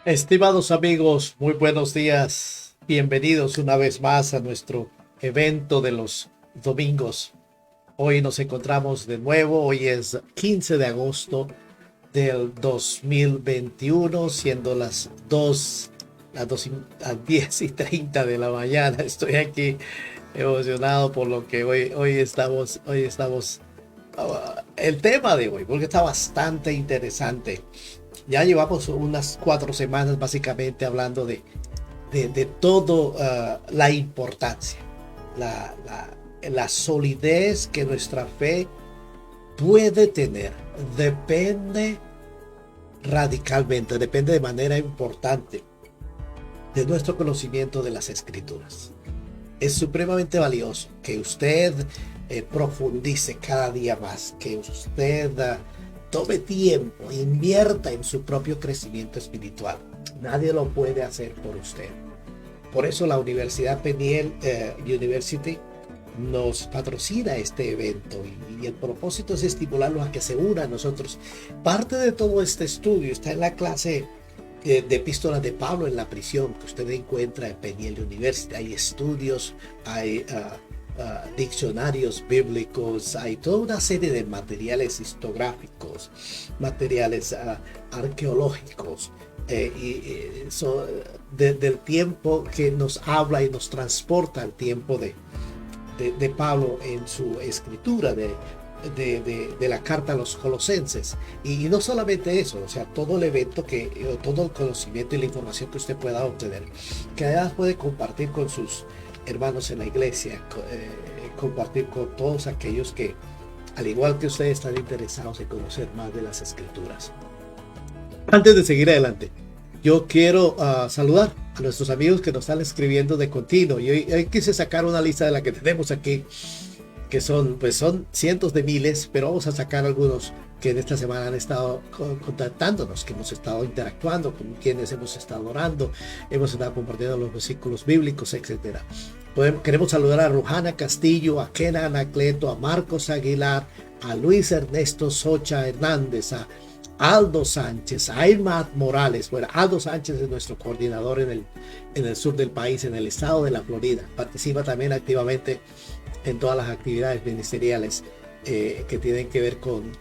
Estimados amigos, muy buenos días. Bienvenidos una vez más a nuestro evento de los domingos. Hoy nos encontramos de nuevo. Hoy es 15 de agosto del 2021, siendo las 10:30 de la mañana. Estoy aquí emocionado por lo que hoy estamos, el tema de hoy, porque está bastante interesante. Ya llevamos unas 4 semanas básicamente hablando de todo, la importancia, la, la solidez que nuestra fe puede tener. Depende radicalmente, depende de manera importante de nuestro conocimiento de las escrituras. Es supremamente valioso que usted profundice cada día más, que usted tome tiempo, invierta en su propio crecimiento espiritual. Nadie lo puede hacer por usted. Por eso la Universidad Peniel University nos patrocina este evento y el propósito es estimularlos a que se unan a nosotros. Parte de todo este estudio está en la clase de epístolas de Pablo en la prisión que usted encuentra en Peniel University. Hay estudios, hay diccionarios bíblicos, hay toda una serie de materiales histográficos, materiales arqueológicos, del tiempo que nos habla y nos transporta al tiempo de Pablo en su escritura de la carta a los colosenses. Y no solamente eso, o sea, todo el evento, todo el conocimiento y la información que usted pueda obtener, que además puede compartir con sus hermanos en la iglesia, compartir con todos aquellos que, al igual que ustedes, están interesados en conocer más de las escrituras. Antes de seguir adelante, yo quiero saludar a nuestros amigos que nos están escribiendo de continuo. Y hoy quise sacar una lista de la que tenemos aquí, que son cientos de miles, pero vamos a sacar algunos que en esta semana han estado contactándonos, que hemos estado interactuando, con quienes hemos estado orando, hemos estado compartiendo los versículos bíblicos, etcétera. Queremos saludar a Rujana Castillo, a Kena Anacleto, a Marcos Aguilar, a Luis Ernesto Socha Hernández, a Aldo Sánchez, a Irma Morales. Bueno, Aldo Sánchez es nuestro coordinador en el sur del país, en el estado de la Florida. Participa también activamente en todas las actividades ministeriales que tienen que ver con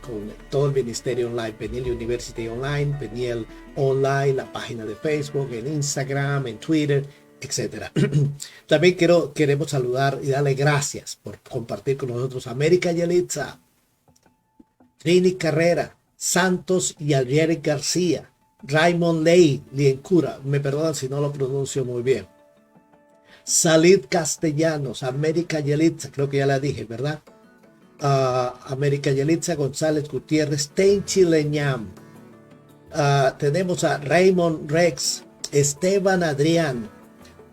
todo el ministerio online, Peniel University Online, Peniel Online, la página de Facebook, en Instagram, en Twitter, etcétera. También queremos saludar y darle gracias por compartir con nosotros a América Yelitza, Trini Carrera, Santos y Alriere García, Raymond Ley Liencura, me perdonan si no lo pronuncio muy bien, Salid Castellanos, América Yelitza, creo que ya la dije, ¿verdad? América Yelitza González Gutiérrez, Tenchi Leñam, tenemos a Raymond Rex, Esteban Adrián,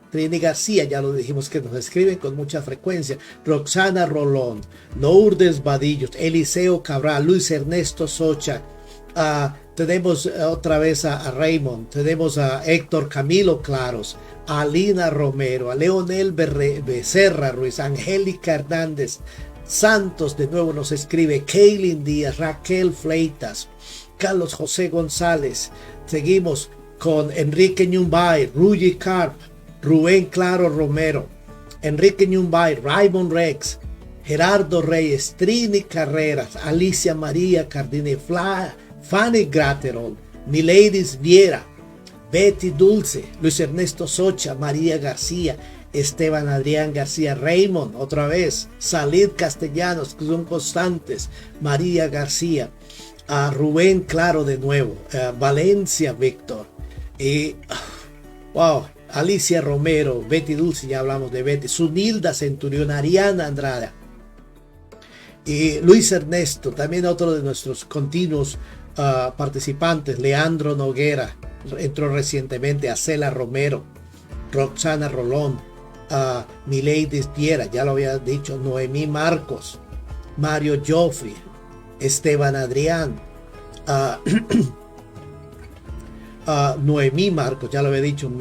Trini García, ya lo dijimos que nos escriben con mucha frecuencia, Roxana Rolón, Lourdes Vadillos, Eliseo Cabral, Luis Ernesto Socha, tenemos otra vez a Raymond, tenemos a Héctor Camilo Claros, a Alina Romero, a Leonel Becerra Ruiz, Angélica Hernández Santos, de nuevo nos escribe, Kaylin Díaz, Raquel Fleitas, Carlos José González, seguimos con Enrique Ñumbay, Ruyi Carp, Rubén Claro Romero, Enrique Ñumbay, Raymond Rex, Gerardo Reyes, Trini Carreras, Alicia María Cardine, Fanny Graterol, Miladis Viera, Betty Dulce, Luis Ernesto Socha, María García, Esteban Adrián García, Raymond, otra vez, Salid Castellanos, que son constantes, María García, a Rubén Claro de nuevo, Valencia Víctor, y wow, Alicia Romero, Betty Dulce, ya hablamos de Betty, Sunilda Centurión, Ariana Andrada, y Luis Ernesto, también otro de nuestros continuos participantes, Leandro Noguera, entró recientemente, Acela Romero, Roxana Rolón, Milady Piera, ya lo había dicho, Noemí Marcos, Mario Joffrey, Esteban Adrián, Noemí Marcos, ya lo había dicho,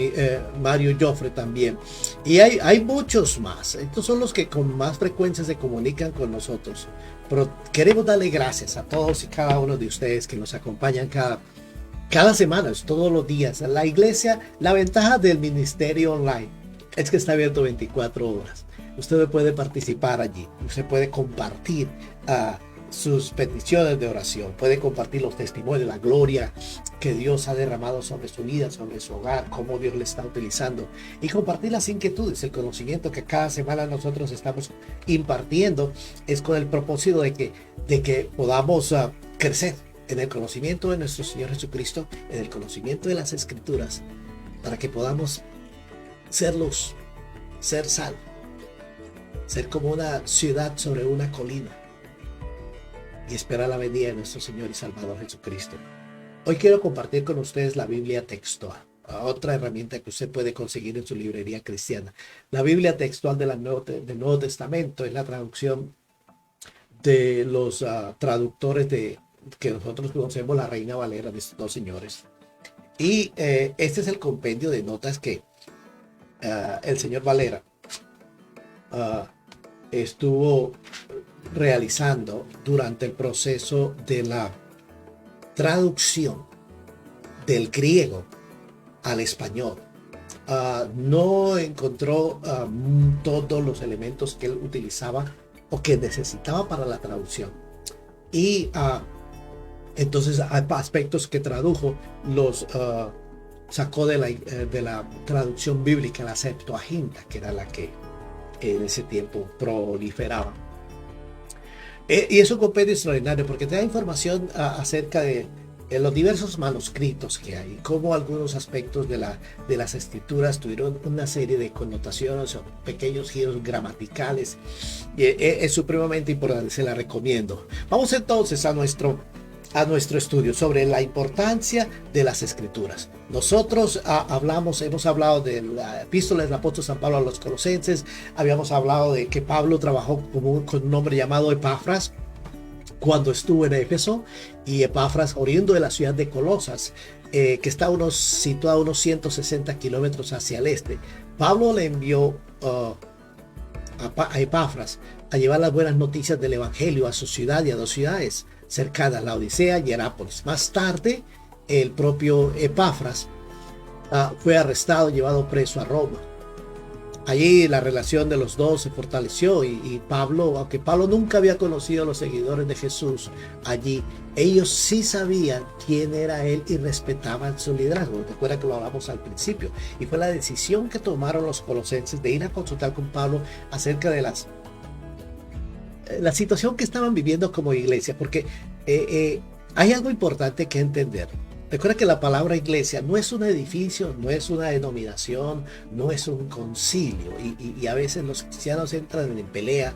Mario Joffre también. Y hay muchos más. Estos son los que con más frecuencia se comunican con nosotros. Pero queremos darle gracias a todos y cada uno de ustedes que nos acompañan Cada semana, es todos los días. La iglesia, la ventaja del ministerio online es que está abierto 24 horas. Usted puede participar allí, usted puede compartir sus peticiones de oración, puede compartir los testimonios, la gloria que Dios ha derramado sobre su vida, sobre su hogar, cómo Dios le está utilizando, y compartir las inquietudes, el conocimiento que cada semana nosotros estamos impartiendo, es con el propósito de que podamos crecer en el conocimiento de nuestro Señor Jesucristo, en el conocimiento de las Escrituras, para que podamos ser luz, ser sal, ser como una ciudad sobre una colina y esperar la venida de nuestro Señor y Salvador Jesucristo. Hoy quiero compartir con ustedes la Biblia textual, otra herramienta que usted puede conseguir en su librería cristiana. La Biblia textual del Nuevo Testamento es la traducción de los traductores que nosotros conocemos, la Reina Valera, de estos dos señores. Y este es el compendio de notas que el señor Valera estuvo realizando durante el proceso de la traducción del griego al español. No encontró todos los elementos que él utilizaba o que necesitaba para la traducción, y entonces hay aspectos que tradujo, los sacó de la traducción bíblica, la Septuaginta, que era la que en ese tiempo proliferaba. Y es un compendio extraordinario porque te da información acerca de los diversos manuscritos que hay, cómo algunos aspectos de las escrituras tuvieron una serie de connotaciones o pequeños giros gramaticales. Es supremamente importante, se la recomiendo. Vamos entonces a nuestro estudio sobre la importancia de las escrituras. Nosotros hemos hablado de la epístola del apóstol San Pablo a los Colosenses, habíamos hablado de que Pablo trabajó con un hombre llamado Epafras cuando estuvo en Éfeso, y Epafras, oriundo de la ciudad de Colosas, que está situado a unos 160 kilómetros hacia el este. Pablo le envió a Epafras a llevar las buenas noticias del evangelio a su ciudad y a dos ciudades cercanas, Laodicea y Hierápolis. Más tarde, el propio Epafras fue arrestado, llevado preso a Roma. Allí la relación de los dos se fortaleció, y Pablo, aunque Pablo nunca había conocido a los seguidores de Jesús allí, ellos sí sabían quién era él y respetaban su liderazgo. Recuerda que lo hablamos al principio, y fue la decisión que tomaron los colosenses de ir a consultar con Pablo acerca de la situación que estaban viviendo como iglesia, porque hay algo importante que entender. Recuerda que la palabra iglesia no es un edificio, no es una denominación, no es un concilio, y a veces los cristianos entran en pelea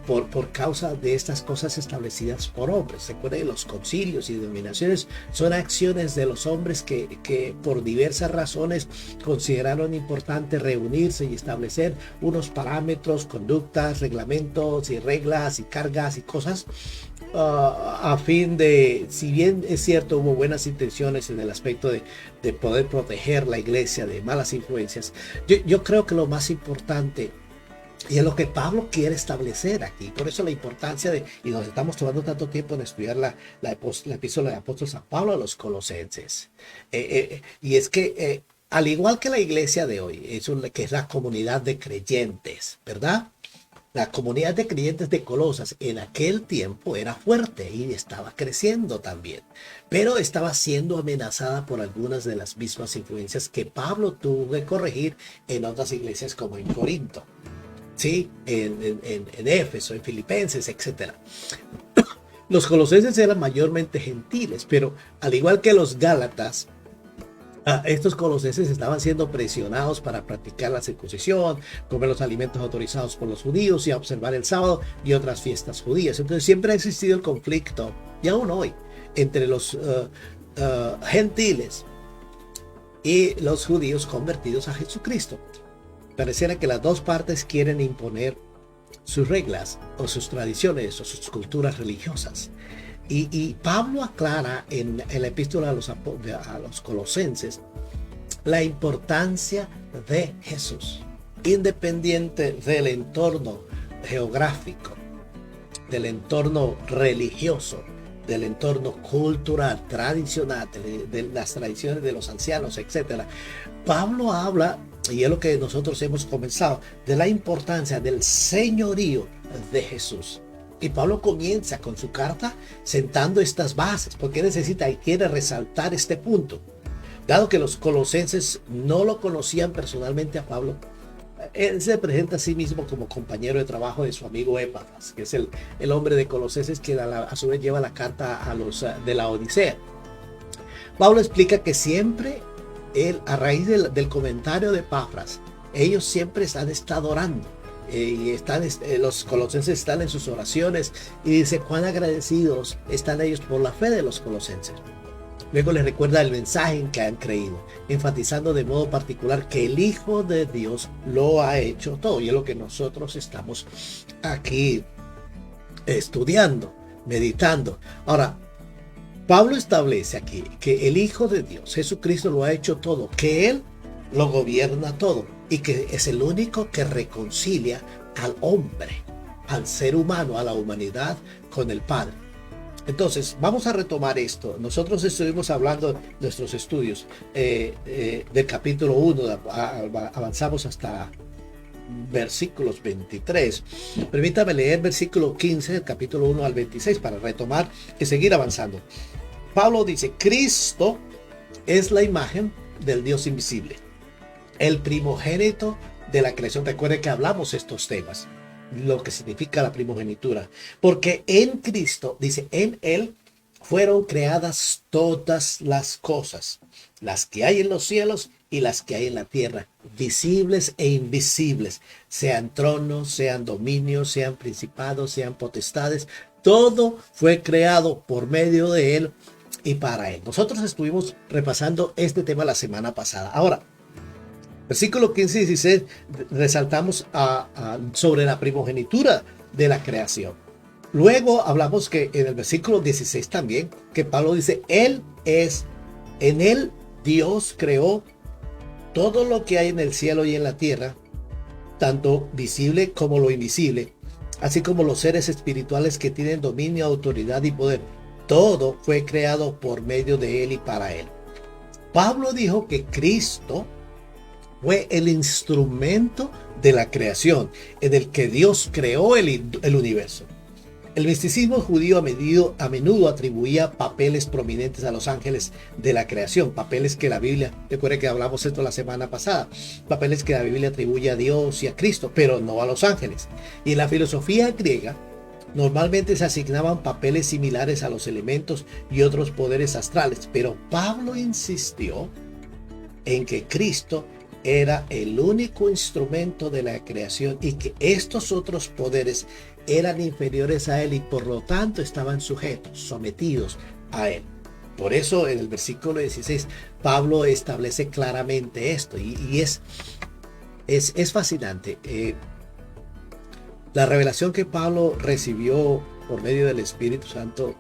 por causa de estas cosas establecidas por hombres. Recuerda que los concilios y denominaciones son acciones de los hombres que por diversas razones consideraron importante reunirse y establecer unos parámetros, conductas, reglamentos y reglas y cargas y cosas, a fin de, si bien es cierto, hubo buenas intenciones en el aspecto de poder proteger la iglesia de malas influencias, yo creo que lo más importante, y es lo que Pablo quiere establecer aquí, por eso la importancia y nos estamos tomando tanto tiempo en estudiar la epístola del apóstol San Pablo a los Colosenses, y es que al igual que la iglesia de hoy, que es la comunidad de creyentes, ¿verdad? La comunidad de creyentes de Colosas en aquel tiempo era fuerte y estaba creciendo también, pero estaba siendo amenazada por algunas de las mismas influencias que Pablo tuvo que corregir en otras iglesias, como en Corinto, ¿sí? en Éfeso, en Filipenses, etc. Los colosenses eran mayormente gentiles, pero al igual que los gálatas, estos colosenses estaban siendo presionados para practicar la circuncisión, comer los alimentos autorizados por los judíos y a observar el sábado y otras fiestas judías. Entonces siempre ha existido el conflicto, y aún hoy, entre los gentiles y los judíos convertidos a Jesucristo. Pareciera que las dos partes quieren imponer sus reglas o sus tradiciones o sus culturas religiosas. Y Pablo aclara en la epístola a los Colosenses la importancia de Jesús, independiente del entorno geográfico, del entorno religioso del entorno cultural, tradicional, de las tradiciones de los ancianos, etcétera, Pablo habla, y es lo que nosotros hemos comenzado, de la importancia del señorío de Jesús. Y Pablo comienza con su carta sentando estas bases, porque necesita y quiere resaltar este punto. Dado que los colosenses no lo conocían personalmente a Pablo, él se presenta a sí mismo como compañero de trabajo de su amigo Epafras, que es el hombre de Colosenses que a su vez lleva la carta a los de la Odisea. Pablo explica que siempre él, a raíz del comentario de Epafras, ellos siempre han estado orando. Y los colosenses están en sus oraciones y dice cuán agradecidos están ellos por la fe de los colosenses. Luego les recuerda el mensaje en que han creído, enfatizando de modo particular que el Hijo de Dios lo ha hecho todo. Y es lo que nosotros estamos aquí estudiando, meditando. Ahora, Pablo establece aquí que el Hijo de Dios, Jesucristo, lo ha hecho todo, que Él lo gobierna todo y que es el único que reconcilia al hombre, al ser humano, a la humanidad con el Padre. Entonces, vamos a retomar esto. Nosotros estuvimos hablando de nuestros estudios del capítulo 1, avanzamos hasta versículos 23. Permítame leer versículo 15 del capítulo 1 al 26 para retomar y seguir avanzando. Pablo dice, Cristo es la imagen del Dios invisible, el primogénito de la creación. Recuerden que hablamos estos temas, lo que significa la primogenitura, porque en Cristo, dice, en Él fueron creadas todas las cosas, las que hay en los cielos y las que hay en la tierra, visibles e invisibles, sean tronos, sean dominios, sean principados, sean potestades, todo fue creado por medio de Él y para Él. Nosotros estuvimos repasando este tema la semana pasada. Ahora, versículo 15 y 16 resaltamos sobre la primogenitura de la creación. Luego hablamos que en el versículo 16 también, que Pablo dice, en Él Dios creó todo lo que hay en el cielo y en la tierra, tanto visible como lo invisible, así como los seres espirituales que tienen dominio, autoridad y poder. Todo fue creado por medio de Él y para Él. Pablo dijo que Cristo fue el instrumento de la creación en el que Dios creó el universo. El misticismo judío a menudo atribuía papeles prominentes a los ángeles de la creación, papeles que la Biblia, recuerden que hablamos esto la semana pasada, papeles que la Biblia atribuye a Dios y a Cristo, pero no a los ángeles. Y en la filosofía griega, normalmente se asignaban papeles similares a los elementos y otros poderes astrales, pero Pablo insistió en que Cristo era el único instrumento de la creación y que estos otros poderes eran inferiores a Él y por lo tanto estaban sujetos, sometidos a Él. Por eso en el versículo 16 Pablo establece claramente esto y es fascinante. La revelación que Pablo recibió por medio del Espíritu Santo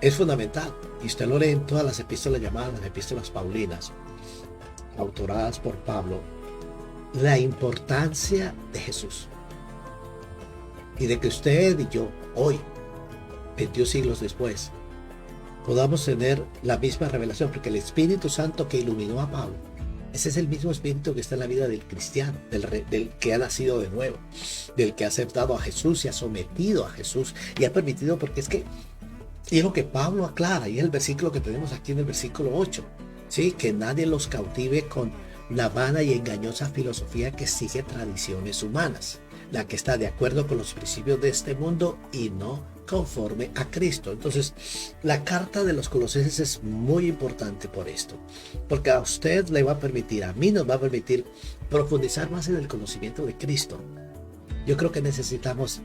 es fundamental. Y usted lo lee en todas las epístolas llamadas las epístolas paulinas, autoradas por Pablo. La importancia de Jesús. Y de que usted y yo, hoy, 22 siglos después, podamos tener la misma revelación. Porque el Espíritu Santo que iluminó a Pablo, ese es el mismo espíritu que está en la vida del cristiano, del que ha nacido de nuevo, del que ha aceptado a Jesús y ha sometido a Jesús y ha permitido, porque es que es lo que Pablo aclara y es el versículo que tenemos aquí en el versículo 8, ¿sí? Que nadie los cautive con la vana y engañosa filosofía que sigue tradiciones humanas, la que está de acuerdo con los principios de este mundo y no conforme a Cristo. Entonces, la carta de los Colosenses es muy importante por esto, porque a usted le va a permitir, a mí nos va a permitir profundizar más en el conocimiento de Cristo. Yo creo que necesitamos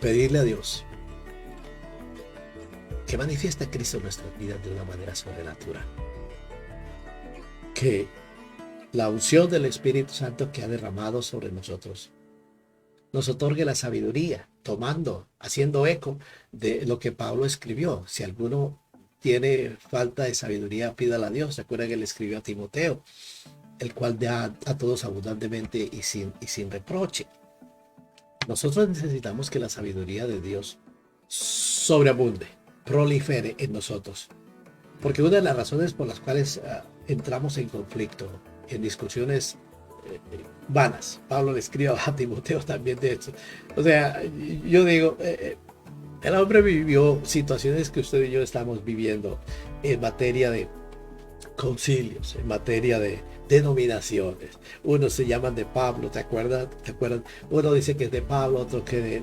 pedirle a Dios que manifieste a Cristo en nuestras vidas de una manera sobrenatural, que la unción del Espíritu Santo que ha derramado sobre nosotros nos otorgue la sabiduría, haciendo eco de lo que Pablo escribió. Si alguno tiene falta de sabiduría, pídala a Dios. Recuerda que él escribió a Timoteo, el cual da a todos abundantemente y sin reproche. Nosotros necesitamos que la sabiduría de Dios sobreabunde. prolifere en nosotros. Porque una de las razones por las cuales entramos en conflicto, en discusiones vanas, Pablo le escribe a Timoteo también de hecho. O sea, yo digo, el hombre vivió situaciones que usted y yo estamos viviendo en materia de concilios, en materia de denominaciones. Unos se llaman de Pablo, ¿te acuerdas? ¿Te acuerdan? Uno dice que es de Pablo, otro que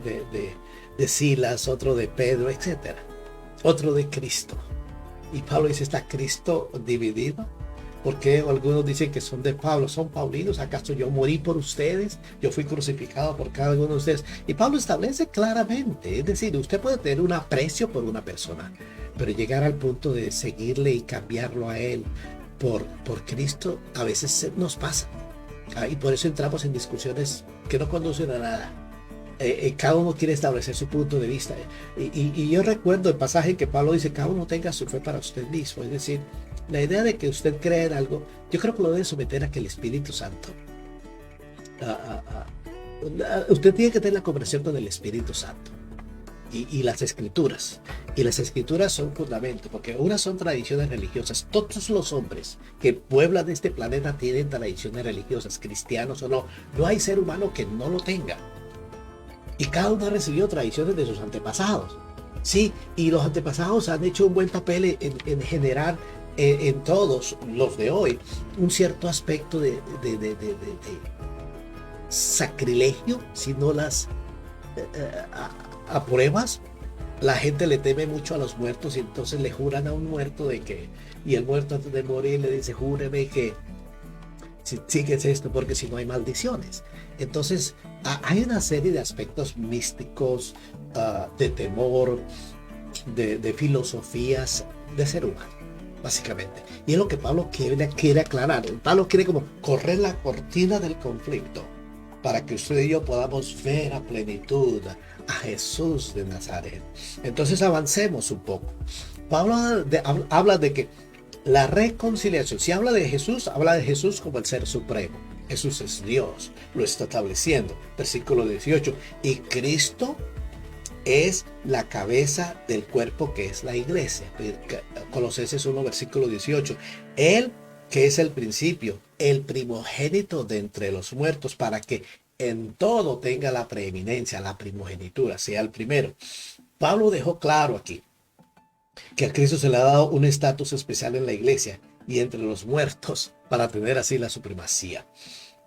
de Silas, otro de Pedro, etcétera. Otro de Cristo. Y Pablo dice, ¿está Cristo dividido? Porque algunos dicen que son de Pablo, son paulinos, ¿acaso yo morí por ustedes? Yo fui crucificado por cada uno de ustedes. Y Pablo establece claramente, es decir, usted puede tener un aprecio por una persona, pero llegar al punto de seguirle y cambiarlo a él por Cristo, a veces nos pasa. Y por eso entramos en discusiones que no conducen a nada. Cada uno quiere establecer su punto de vista. Y yo recuerdo el pasaje que Pablo dice, cada uno tenga su fe para usted mismo. Es decir, la idea de que usted crea en algo, yo creo que lo debe someter a que el Espíritu Santo. Usted tiene que tener la conversación con el Espíritu Santo. Y las escrituras. Y las escrituras son fundamento, porque unas son tradiciones religiosas. Todos los hombres que pueblan este planeta tienen tradiciones religiosas, cristianos o no. No hay ser humano que no lo tenga. Y cada uno ha recibido tradiciones de sus antepasados. Sí, y los antepasados han hecho un buen papel en generar en todos los de hoy un cierto aspecto de sacrilegio, si no las apruebas. La gente le teme mucho a los muertos y entonces le juran a un muerto y el muerto antes de morir le dice, júreme que si sigues esto porque si no hay maldiciones. Entonces hay una serie de aspectos místicos, de temor, de filosofías de ser humano, básicamente. Y es lo que Pablo quiere aclarar. Pablo quiere como correr la cortina del conflicto para que usted y yo podamos ver a plenitud a Jesús de Nazaret. Entonces avancemos un poco. Pablo habla de que la reconciliación, si habla de Jesús como el ser supremo. Jesús es Dios, lo está estableciendo. Versículo 18. Y Cristo es la cabeza del cuerpo que es la iglesia. Colosenses 1, versículo 18. Él que es el principio, el primogénito de entre los muertos, para que en todo tenga la preeminencia, la primogenitura, sea el primero. Pablo dejó claro aquí que a Cristo se le ha dado un estatus especial en la iglesia y entre los muertos para tener así la supremacía.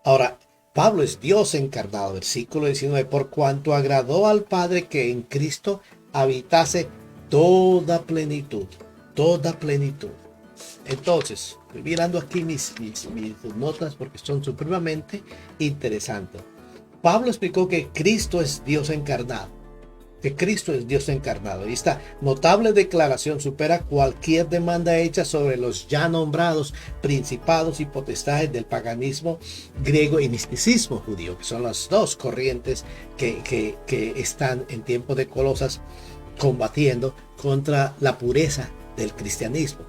Ahora, Pablo es Dios encarnado, versículo 19, por cuanto agradó al Padre que en Cristo habitase toda plenitud, toda plenitud. Entonces, estoy mirando aquí mis notas porque son supremamente interesantes. Pablo explicó que Cristo es Dios encarnado. Que Cristo es Dios encarnado. Y esta notable declaración supera cualquier demanda hecha sobre los ya nombrados principados y potestades del paganismo griego y misticismo judío, que son las dos corrientes que están en tiempo de Colosas combatiendo contra la pureza del cristianismo.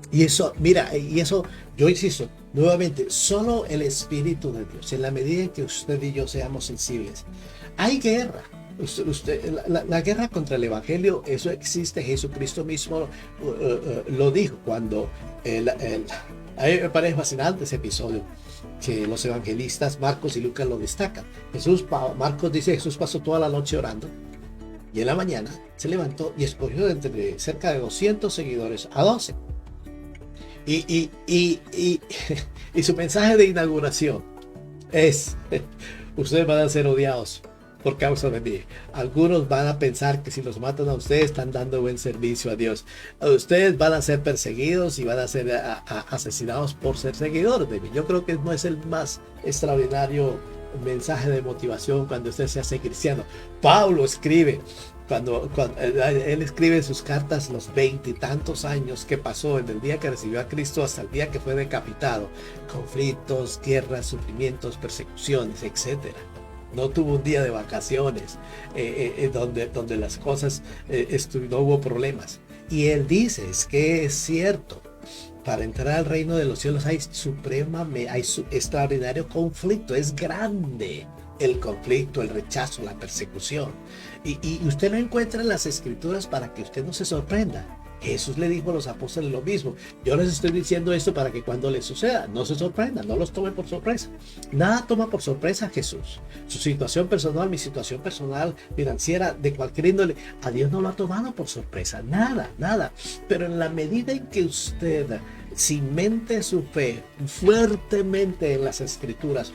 Y eso, mira, yo insisto, nuevamente, solo el Espíritu de Dios, en la medida en que usted y yo seamos sensibles. Hay guerra. La guerra contra el Evangelio, eso existe. Jesucristo mismo lo dijo cuando a mí me parece fascinante ese episodio que los evangelistas Marcos y Lucas lo destacan. Marcos dice, Jesús pasó toda la noche orando y en la mañana se levantó y escogió de entre cerca de 200 seguidores a 12. Y su mensaje de inauguración es, ustedes van a ser odiados por causa de mí. Algunos van a pensar que si los matan a ustedes están dando buen servicio a Dios. Ustedes van a ser perseguidos y van a ser asesinados por ser seguidores de mí. Yo creo que no es el más extraordinario mensaje de motivación cuando usted se hace cristiano. Pablo escribe, cuando él escribe sus cartas los 20 y tantos años que pasó desde el día que recibió a Cristo hasta el día que fue decapitado. Conflictos, guerras, sufrimientos, persecuciones, etcétera. No tuvo un día de vacaciones donde las cosas no hubo problemas. Y él dice, es que es cierto, para entrar al reino de los cielos hay extraordinario conflicto, es grande el conflicto, el rechazo, la persecución. Y usted lo encuentra en las escrituras para que usted no se sorprenda. Jesús le dijo a los apóstoles lo mismo. Yo les estoy diciendo esto para que cuando les suceda, no se sorprendan, no los tomen por sorpresa. Nada toma por sorpresa a Jesús. Su situación personal, mi situación personal, financiera, de cualquier índole, a Dios no lo ha tomado por sorpresa. Nada, nada. Pero en la medida en que usted cimente su fe fuertemente en las escrituras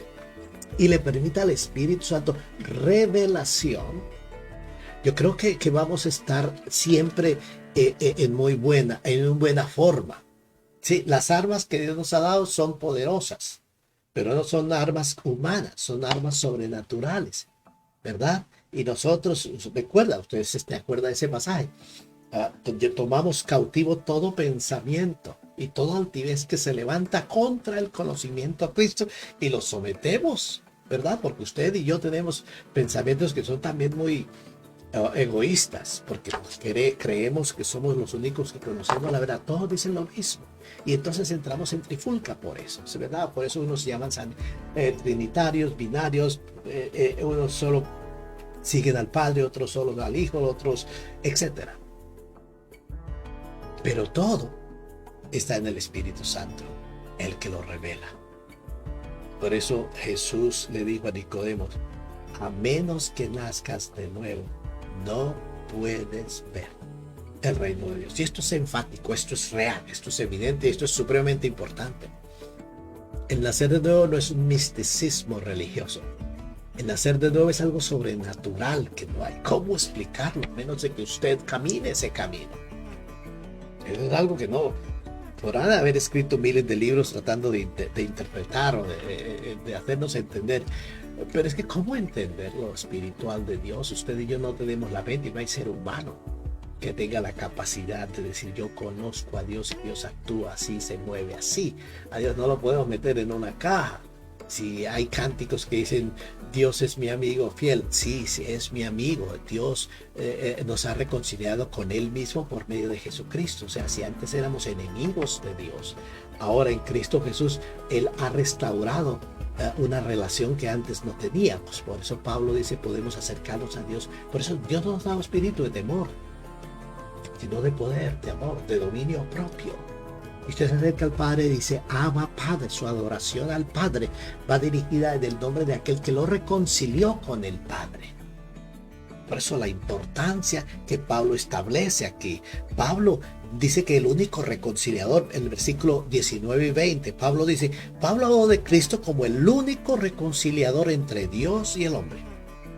y le permita al Espíritu Santo revelación, yo creo que vamos a estar siempre en buena forma. Sí, las armas que Dios nos ha dado son poderosas, pero no son armas humanas, son armas sobrenaturales, ¿verdad? Y nosotros, recuerda, ustedes se acuerdan de ese pasaje, tomamos cautivo todo pensamiento y toda altivez que se levanta contra el conocimiento a Cristo y lo sometemos, ¿verdad? Porque usted y yo tenemos pensamientos que son también muy egoístas, porque creemos que somos los únicos que conocemos la verdad. Todos dicen lo mismo y entonces entramos en trifulca por eso, ¿es verdad? Por eso unos se llaman trinitarios, binarios, unos solo siguen al Padre, otros solo al Hijo, otros, etcétera. Pero todo está en el Espíritu Santo, el que lo revela. Por eso Jesús le dijo a Nicodemo: a menos que nazcas de nuevo, no puedes ver el reino de Dios. Y esto es enfático, esto es real, esto es evidente, esto es supremamente importante. El nacer de nuevo no es un misticismo religioso. El nacer de nuevo es algo sobrenatural que no hay cómo explicarlo, a menos de que usted camine ese camino. Es algo que no podrán haber escrito miles de libros tratando de interpretar o de hacernos entender. Pero es que ¿cómo entender lo espiritual de Dios? Usted y yo no tenemos la mente y no hay ser humano que tenga la capacidad de decir yo conozco a Dios y Dios actúa así, se mueve así. A Dios no lo podemos meter en una caja. Si hay cánticos que dicen Dios es mi amigo fiel, sí, sí es mi amigo. Dios nos ha reconciliado con Él mismo por medio de Jesucristo. O sea, si antes éramos enemigos de Dios, ahora en Cristo Jesús Él ha restaurado una relación que antes no teníamos. Por eso Pablo dice podemos acercarnos a Dios. Por eso Dios no nos da un espíritu de temor, sino de poder, de amor, de dominio propio. Y usted se acerca al Padre y dice Abba Padre. Su adoración al Padre va dirigida en el nombre de aquel que lo reconcilió con el Padre. Por eso la importancia que Pablo establece aquí. Pablo dice que el único reconciliador, en el versículo 19 y 20, Pablo habló de Cristo como el único reconciliador entre Dios y el hombre.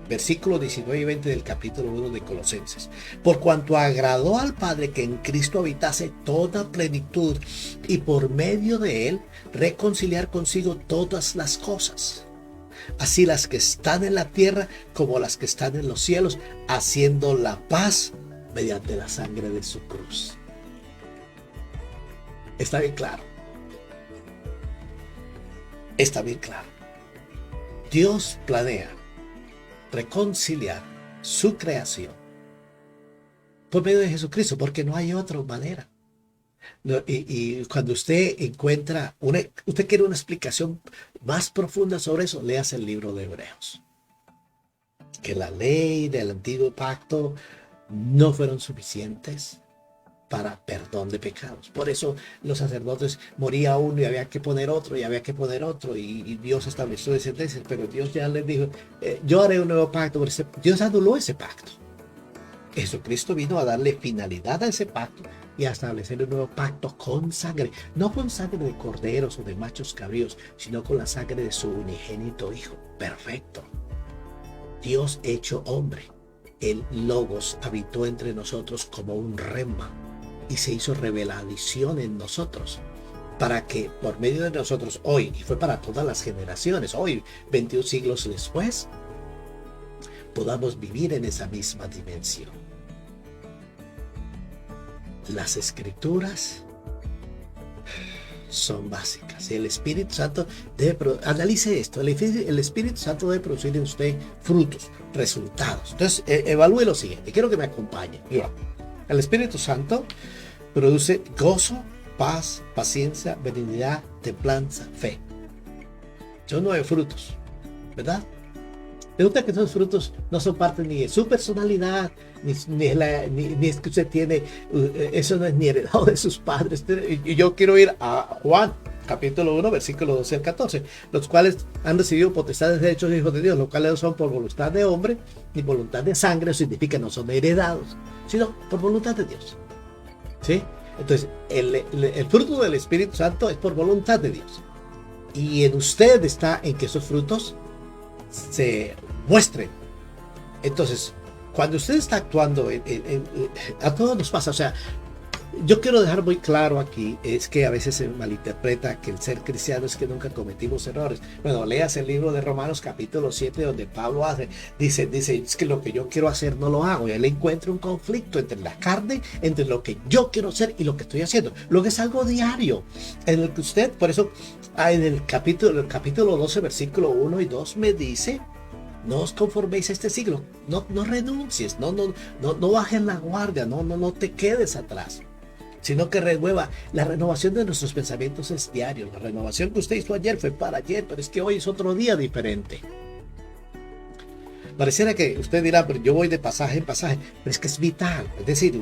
Versículo 19 y 20 del capítulo 1 de Colosenses. Por cuanto agradó al Padre que en Cristo habitase toda plenitud y por medio de él reconciliar consigo todas las cosas, así las que están en la tierra como las que están en los cielos, haciendo la paz mediante la sangre de su cruz. Está bien claro. Está bien claro. Dios planea reconciliar su creación por medio de Jesucristo, porque no hay otra manera. Y cuando usted encuentra, usted quiere una explicación más profunda sobre eso, léase el libro de Hebreos. Que la ley del antiguo pacto no fueron suficientes para perdón de pecados. Por eso los sacerdotes moría uno y había que poner otro y había que poner otro, y Dios estableció sentencias, pero Dios ya les dijo yo haré un nuevo pacto. Dios anuló ese pacto. Jesucristo vino a darle finalidad a ese pacto y a establecer un nuevo pacto con sangre, no con sangre de corderos o de machos cabríos, sino con la sangre de su unigénito Hijo perfecto, Dios hecho hombre. El Logos habitó entre nosotros como un rema y se hizo revelación en nosotros, para que por medio de nosotros hoy, y fue para todas las generaciones, hoy 21 siglos después, podamos vivir en esa misma dimensión. Las escrituras son básicas y el Espíritu Santo analice esto, el Espíritu Santo debe producir en usted frutos, resultados. Entonces evalúe lo siguiente, quiero que me acompañe. El Espíritu Santo produce gozo, paz, paciencia, benignidad, templanza, fe. Son 9 frutos, ¿verdad? Resulta que esos frutos no son parte ni de su personalidad, ni es que usted tiene, eso no es ni heredado de sus padres. Y yo quiero ir a Juan, capítulo 1, versículo 12 al 14, los cuales han recibido potestades de hechos hijos de Dios, los cuales no son por voluntad de hombre, ni voluntad de sangre, eso significa no son heredados, sino por voluntad de Dios. ¿Sí? Entonces, el fruto del Espíritu Santo es por voluntad de Dios. Y en usted está en que esos frutos se muestren. Entonces, cuando usted está actuando, a todos nos pasa, o sea, yo quiero dejar muy claro aquí, es que a veces se malinterpreta que el ser cristiano es que nunca cometimos errores. Bueno, leas el libro de Romanos capítulo 7, donde Pablo dice, es que lo que yo quiero hacer no lo hago, y él encuentra un conflicto entre la carne, entre lo que yo quiero hacer y lo que estoy haciendo, lo que es algo diario, en el que usted, por eso, en el capítulo 12, versículo 1 y 2 me dice: no os conforméis a este siglo, no renuncies, no bajes la guardia, no te quedes atrás, sino que renueva. La renovación de nuestros pensamientos es diario. La renovación que usted hizo ayer fue para ayer, pero es que hoy es otro día diferente. Pareciera que usted dirá, pero yo voy de pasaje en pasaje, pero es que es vital. Es decir,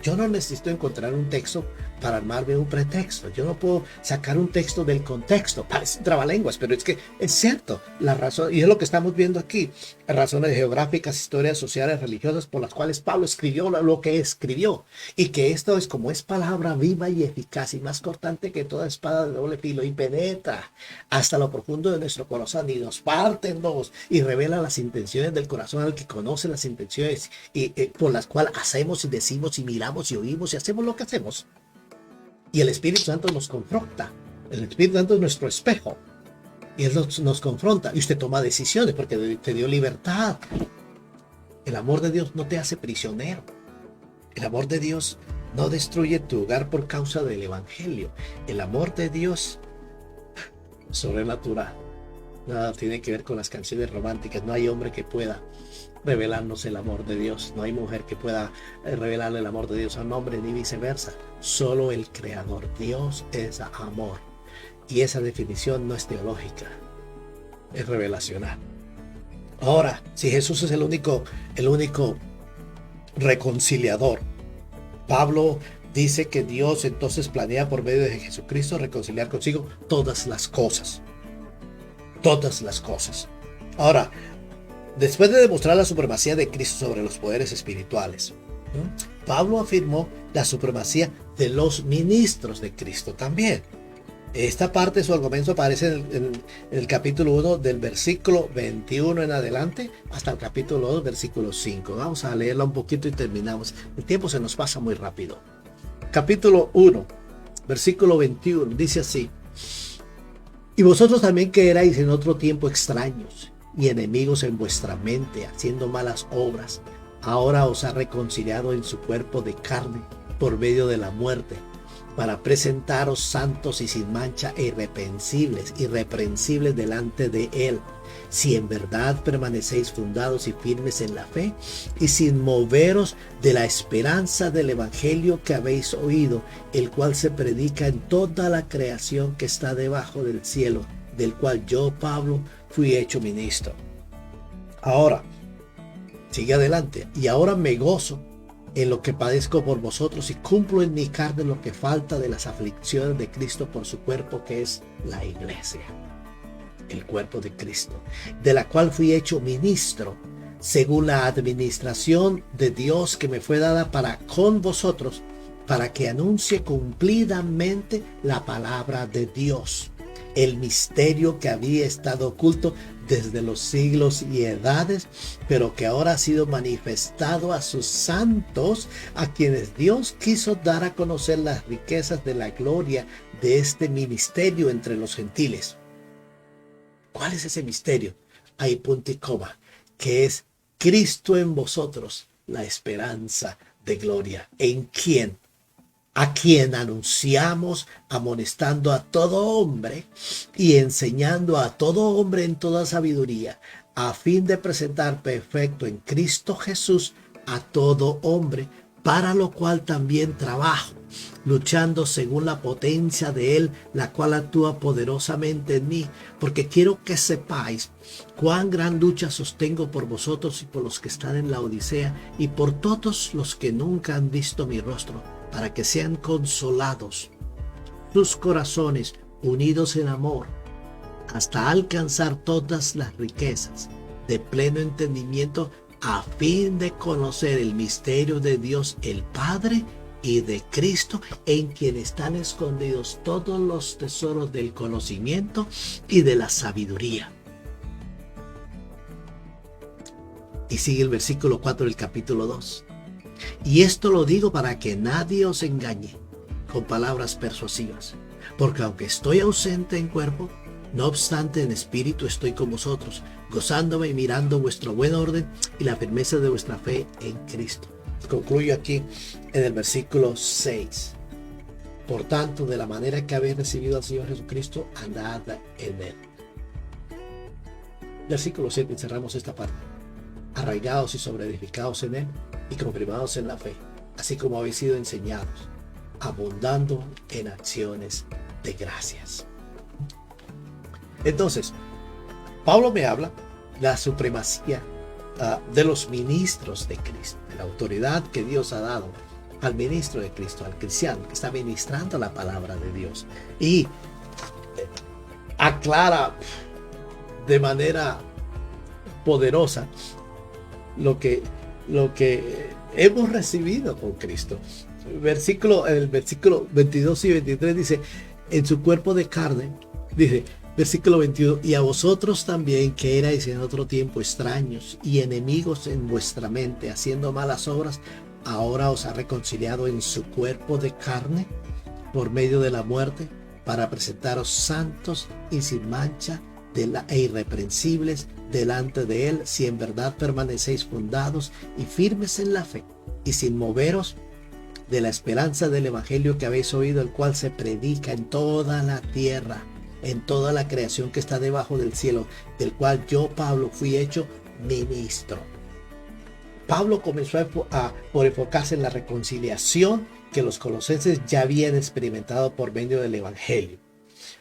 yo no necesito encontrar un texto para armarme un pretexto. Yo no puedo sacar un texto del contexto. Parece trabalenguas, pero es que es cierto. La razón, y es lo que estamos viendo aquí, razones geográficas, historias sociales, religiosas, por las cuales Pablo escribió lo que escribió. Y que esto es como es palabra viva y eficaz y más cortante que toda espada de doble filo, y penetra hasta lo profundo de nuestro corazón y nos parte en dos y revela las intenciones del corazón, al que conoce las intenciones por las cuales hacemos y decimos y miramos y oímos y hacemos lo que hacemos. Y el Espíritu Santo nos confronta. El Espíritu Santo es nuestro espejo. Y Él nos confronta. Y usted toma decisiones porque te dio libertad. El amor de Dios no te hace prisionero. El amor de Dios no destruye tu hogar por causa del Evangelio. El amor de Dios es sobrenatural. Nada tiene que ver con las canciones románticas. No hay hombre que pueda revelarnos el amor de Dios. No hay mujer que pueda revelarle el amor de Dios a un hombre, ni viceversa. Solo el Creador. Dios es amor. Y esa definición no es teológica, es revelacional. Ahora, si Jesús es el único reconciliador, Pablo dice que Dios entonces planea por medio de Jesucristo reconciliar consigo todas las cosas. Todas las cosas. Ahora, después de demostrar la supremacía de Cristo sobre los poderes espirituales, Pablo afirmó la supremacía de los ministros de Cristo también. Esta parte de su argumento aparece en el capítulo 1 del versículo 21 en adelante hasta el capítulo 2 versículo 5. Vamos a leerla un poquito y terminamos. El tiempo se nos pasa muy rápido. Capítulo 1, versículo 21, dice así: y vosotros también que erais en otro tiempo extraños y enemigos en vuestra mente, haciendo malas obras, ahora os ha reconciliado en su cuerpo de carne por medio de la muerte, para presentaros santos y sin mancha e irreprensibles delante de Él, si en verdad permanecéis fundados y firmes en la fe, y sin moveros de la esperanza del Evangelio que habéis oído, el cual se predica en toda la creación que está debajo del cielo, del cual yo, Pablo, fui hecho ministro. Ahora, sigue adelante, y ahora me gozo en lo que padezco por vosotros y cumplo en mi carne lo que falta de las aflicciones de Cristo por su cuerpo, que es la iglesia, el cuerpo de Cristo, de la cual fui hecho ministro según la administración de Dios que me fue dada para con vosotros, para que anuncie cumplidamente la palabra de Dios, el misterio que había estado oculto desde los siglos y edades, pero que ahora ha sido manifestado a sus santos, a quienes Dios quiso dar a conocer las riquezas de la gloria de este ministerio entre los gentiles. ¿Cuál es ese misterio? Hay punto y coma, que es Cristo en vosotros, la esperanza de gloria. ¿En quién? A quien anunciamos, amonestando a todo hombre y enseñando a todo hombre en toda sabiduría, a fin de presentar perfecto en Cristo Jesús a todo hombre, para lo cual también trabajo, luchando según la potencia de Él, la cual actúa poderosamente en mí, porque quiero que sepáis cuán gran lucha sostengo por vosotros y por los que están en la Odisea y por todos los que nunca han visto mi rostro, para que sean consolados sus corazones unidos en amor, hasta alcanzar todas las riquezas de pleno entendimiento, a fin de conocer el misterio de Dios el Padre y de Cristo, en quien están escondidos todos los tesoros del conocimiento y de la sabiduría. Y sigue el versículo 4 del capítulo 2. Y esto lo digo para que nadie os engañe con palabras persuasivas, porque aunque estoy ausente en cuerpo, no obstante en espíritu estoy con vosotros, gozándome y mirando vuestro buen orden y la firmeza de vuestra fe en Cristo. Concluyo aquí en el versículo 6. Por tanto, de la manera que habéis recibido al Señor Jesucristo, andad en Él. Versículo 7, encerramos esta parte. Arraigados y sobreedificados en Él y confirmados en la fe, así como habéis sido enseñados, abundando en acciones de gracias. Entonces, Pablo me habla de la supremacía de los ministros de Cristo, de la autoridad que Dios ha dado al ministro de Cristo, al cristiano que está ministrando la palabra de Dios, y aclara de manera poderosa lo que hemos recibido con Cristo. El versículo 22 y 23 dice, en su cuerpo de carne, dice, versículo 21, y a vosotros también, que erais en otro tiempo extraños y enemigos en vuestra mente, haciendo malas obras, ahora os ha reconciliado en su cuerpo de carne por medio de la muerte, para presentaros santos y sin mancha e irreprensibles delante de Él, si en verdad permanecéis fundados y firmes en la fe, y sin moveros de la esperanza del Evangelio que habéis oído, el cual se predica en toda la tierra, en toda la creación que está debajo del cielo, del cual yo, Pablo, fui hecho ministro. Pablo comenzó por enfocarse en la reconciliación que los colosenses ya habían experimentado por medio del Evangelio.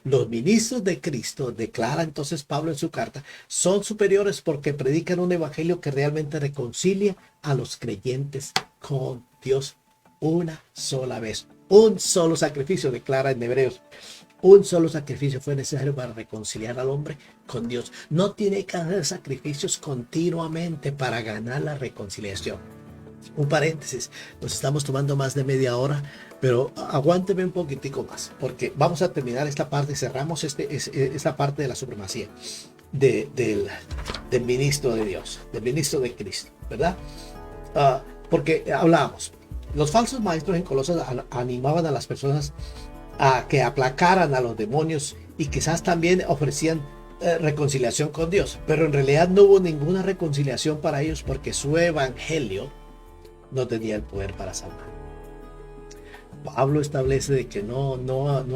Los ministros de Cristo, declara entonces Pablo en su carta, son superiores porque predican un evangelio que realmente reconcilia a los creyentes con Dios una sola vez. Un solo sacrificio, declara en Hebreos. Un solo sacrificio fue necesario para reconciliar al hombre con Dios. No tiene que hacer sacrificios continuamente para ganar la reconciliación. Un paréntesis, nos estamos tomando más de media hora, pero aguánteme un poquitico más, porque vamos a terminar esta parte y cerramos esta parte de la supremacía del ministro de Dios, del ministro de Cristo, ¿verdad? Porque hablábamos, los falsos maestros en Colosas animaban a las personas a que aplacaran a los demonios y quizás también ofrecían reconciliación con Dios, pero en realidad no hubo ninguna reconciliación para ellos porque su evangelio no tenía el poder para salvar. Pablo establece de que no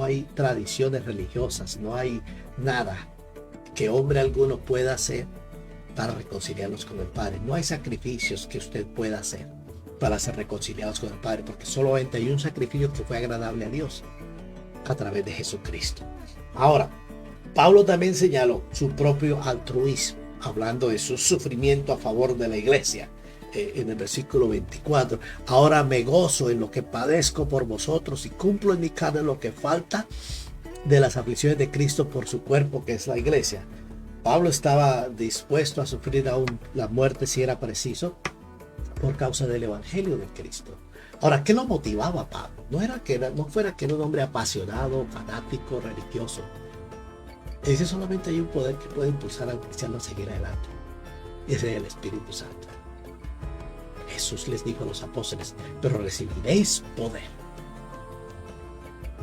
hay tradiciones religiosas, no hay nada que hombre alguno pueda hacer para reconciliarnos con el Padre. No hay sacrificios que usted pueda hacer para ser reconciliados con el Padre, porque solamente hay un sacrificio que fue agradable a Dios a través de Jesucristo. Ahora, Pablo también señaló su propio altruismo, hablando de su sufrimiento a favor de la iglesia. En el versículo 24, ahora me gozo en lo que padezco por vosotros y cumplo en mi carne lo que falta de las aflicciones de Cristo por su cuerpo, que es la iglesia. Pablo estaba dispuesto a sufrir aún la muerte si era preciso por causa del evangelio de Cristo. Ahora, ¿qué lo motivaba a Pablo? No fuera que era un hombre apasionado, fanático, religioso. Ese solamente hay un poder que puede impulsar al cristiano a seguir adelante. Ese es el Espíritu Santo. Jesús les dijo a los apóstoles, pero recibiréis poder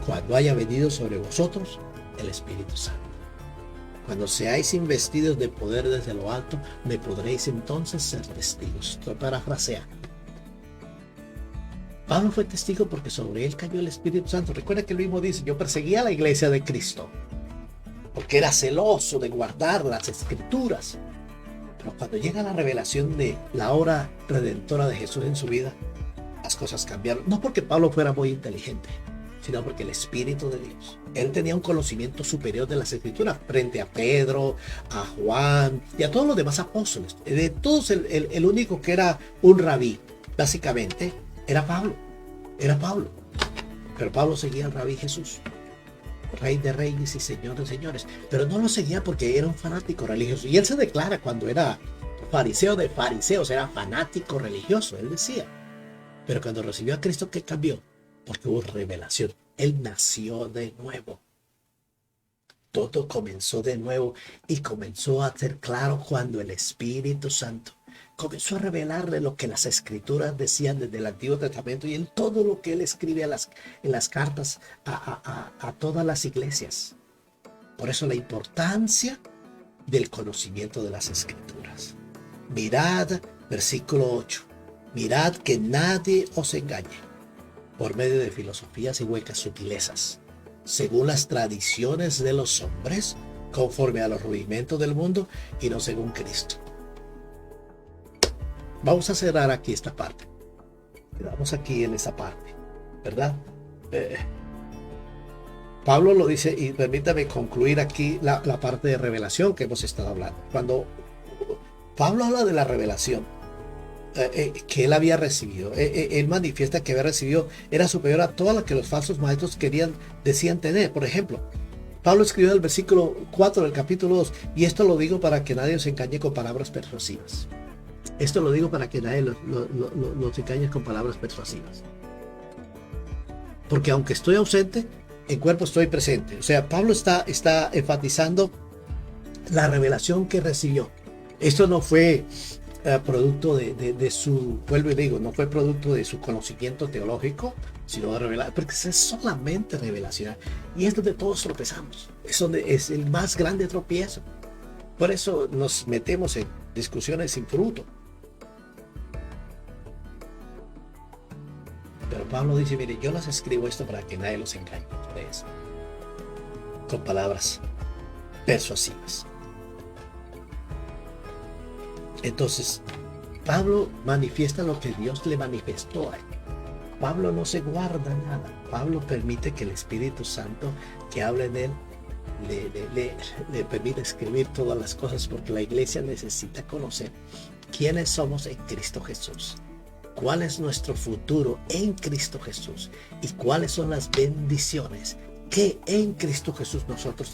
cuando haya venido sobre vosotros el Espíritu Santo. Cuando seáis investidos de poder desde lo alto, me podréis entonces ser testigos. Estoy parafraseando. Pablo fue testigo porque sobre él cayó el Espíritu Santo. Recuerda que él mismo dice, yo perseguía a la iglesia de Cristo porque era celoso de guardar las Escrituras. Pero cuando llega la revelación de la obra redentora de Jesús en su vida, las las cosas cambiaron. No porque Pablo fuera muy inteligente, sino porque el Espíritu de Dios, él tenía un conocimiento superior de las Escrituras frente a Pedro, a Juan y a todos los demás apóstoles. De todos, el único que era un rabí, básicamente, era Pablo. Era Pablo. Pero Pablo seguía al rabí Jesús, Rey de reyes y Señor de señores. Pero no lo seguía porque era un fanático religioso. Y él se declara cuando era fariseo de fariseos, era fanático religioso, él decía. Pero cuando recibió a Cristo, ¿qué cambió? Porque hubo revelación. Él nació de nuevo. Todo comenzó de nuevo y comenzó a ser claro cuando el Espíritu Santo comenzó a revelarle lo que las Escrituras decían desde el Antiguo Testamento y en todo lo que él escribe en las cartas a todas las iglesias. Por eso la importancia del conocimiento de las Escrituras. Mirad, versículo 8. Mirad que nadie os engañe por medio de filosofías y huecas sutilezas, según las tradiciones de los hombres, conforme a los rudimentos del mundo y no según Cristo. Vamos a cerrar aquí esta parte. Quedamos aquí en esa parte, ¿verdad? Pablo lo dice, y permítame concluir aquí la parte de revelación que hemos estado hablando. Cuando Pablo habla de la revelación que él había recibido, él manifiesta que había recibido era superior a todas las que los falsos maestros decían tener. Por ejemplo, Pablo escribió en el versículo 4 del capítulo 2, y esto lo digo para que nadie os engañe con palabras persuasivas. Esto lo digo para que nadie los engañe con palabras persuasivas. Porque aunque estoy ausente, en cuerpo estoy presente. O sea, Pablo está enfatizando la revelación que recibió. Esto no fue producto de su, vuelvo y digo, no fue producto de su conocimiento teológico, sino de revelar, porque es solamente revelación. Y es donde todos tropezamos. Es donde es el más grande tropiezo. Por eso nos metemos en discusiones sin fruto. Pero Pablo dice, mire, yo les escribo esto para que nadie los engañe a ustedes con palabras persuasivas. Entonces, Pablo manifiesta lo que Dios le manifestó a él. Pablo no se guarda nada. Pablo permite que el Espíritu Santo que habla en él le permite escribir todas las cosas, porque la iglesia necesita conocer quiénes somos en Cristo Jesús, cuál es nuestro futuro en Cristo Jesús y cuáles son las bendiciones que en Cristo Jesús nosotros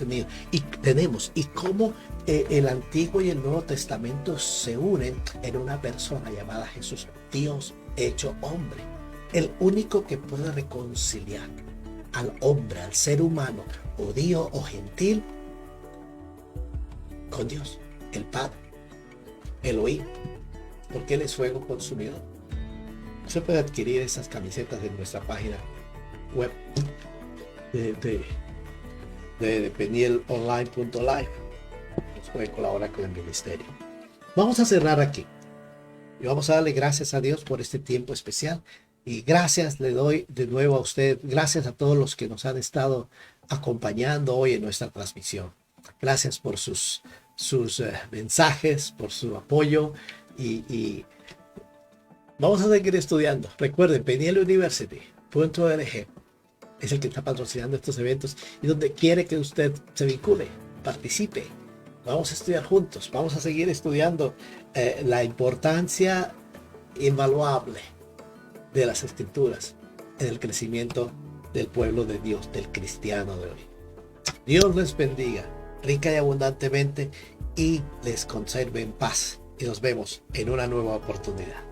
tenemos y cómo el Antiguo y el Nuevo Testamento se unen en una persona llamada Jesús, Dios hecho hombre, el único que puede reconciliar al hombre, al ser humano, judío o gentil, con Dios, el Padre, Elohim, porque Él es fuego consumidor. Usted puede adquirir esas camisetas en nuestra página web de penielonline.live. Nos puede colaborar con el ministerio. Vamos a cerrar aquí y vamos a darle gracias a Dios por este tiempo especial, y gracias le doy de nuevo a usted. Gracias a todos los que nos han estado acompañando hoy en nuestra transmisión. Gracias por sus mensajes, por su apoyo, y vamos a seguir estudiando. Recuerden, penieluniversity.org es el que está patrocinando estos eventos, y donde quiere que usted se vincule, participe. Vamos a estudiar juntos, vamos a seguir estudiando la importancia invaluable de las Escrituras en el crecimiento del pueblo de Dios, del cristiano de hoy. Dios les bendiga rica y abundantemente y les conserve en paz, y nos vemos en una nueva oportunidad.